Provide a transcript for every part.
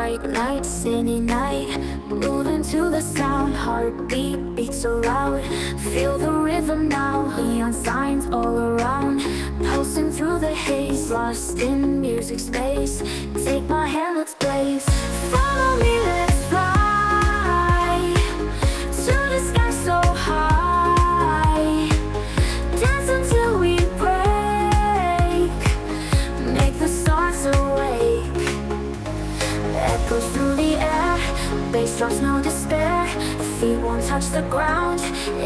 bright light, city night, moving to the sound, heartbeat beats so loud. Feel the rhythm now, neon signs all around, pulsing through the haze, lost in music space. Take my hand, let's blaze. Follow me, let's fly to the sky so high. Dance until we break, make the stars awake. Echoes through the air, bass drops no despair. Feet won't touch the ground,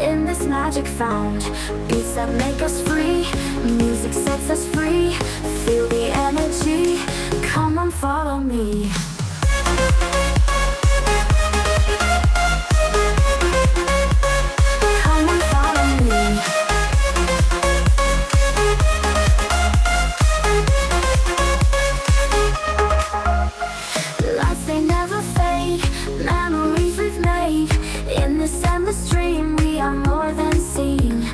in this magic found. Beats that make us free, music sets us free. Feel the energy, come on follow me. Come on follow me. Lights they never fade, memories we've made. In this endless dream we are more than seen.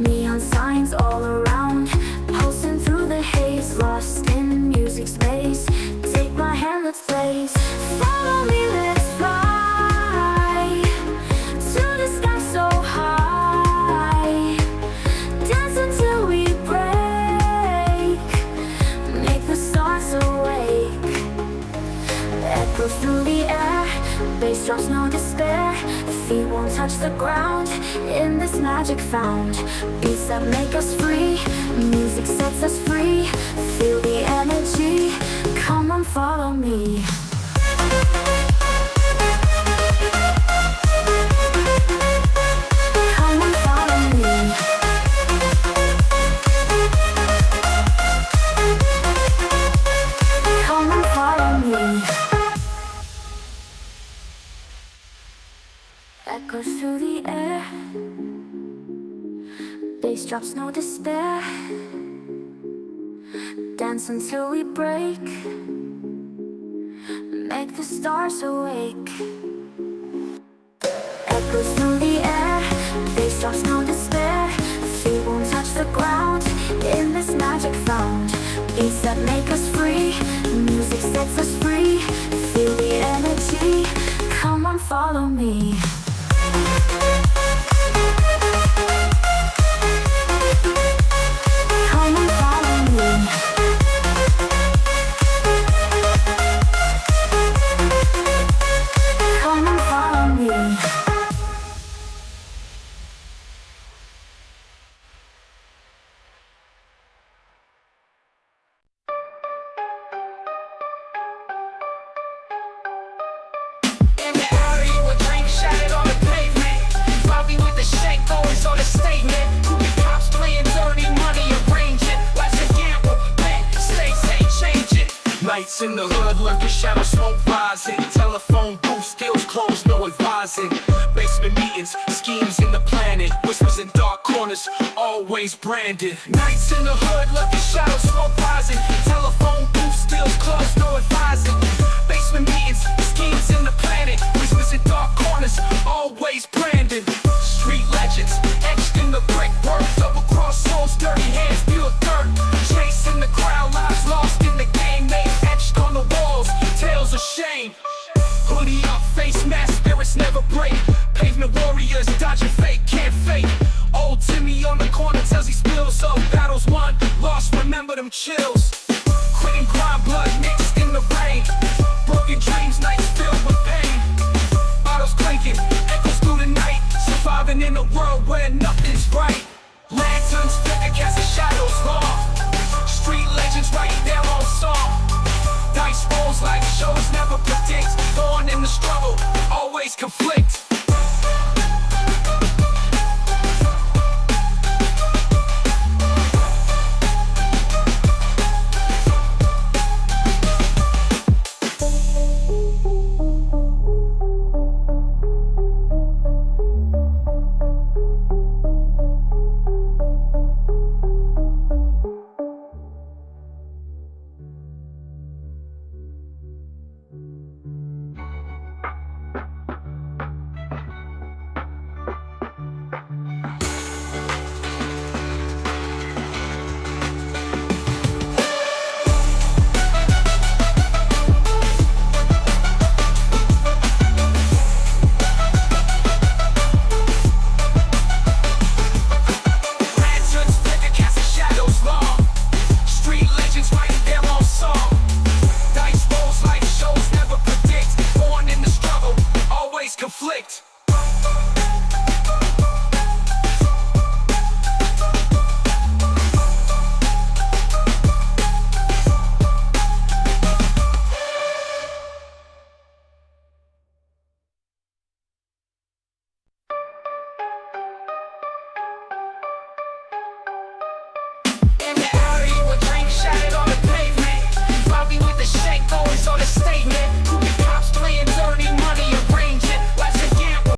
Neon signs all around, pulsing through the haze, lost in music space. Take my hand, let's blaze. Follow me, let's fly to the sky so high. Dance until we break, make the stars awake. Echoes through the air, bass drops no despair. Feet won't touch the ground, in this magic found. Beats that make us free, music sets us free. Feel the energy, come on follow me. Come on follow me. Come on follow me. Echoes through the air, bass drops no despair. Dance until we break, make the stars awake. Echoes through the air, bass drops no despair. Feet won't touch the ground, in this magic found. Beats that make us free, music sets us free. Feel the energy, come on follow me. Come on follow me. Come on follow me. Everybody with drinks shattered on the pavement. Bobby with the shake always on the statement. Cops playing dirty money, arranging. Life's a gamble, bet, states ain't changing. Nights in the hood, lurking shadow smoke rising. Telephone booth, skills closed, no advising. Basement meetings, schemes in the planet. Whispers in dark corners, always branded. Nights in the hood, lurking shadow smoke rising. Telephone booth, skills closed, no advising. Basement meetings, schemes in the planet. Whispers in dark corners, always branded. Street legends, etched in the brickwork. Double cross souls, dirty hands, pure dirt. Chasing the crowd, lives lost in the game. Name etched on the walls, tales of shame. Hoodie up, face mask, spirits never break. Pavement warriors, dodging fate, can't fake. Old Timmy on the corner tells he spills of battles won, lost, remember them chills.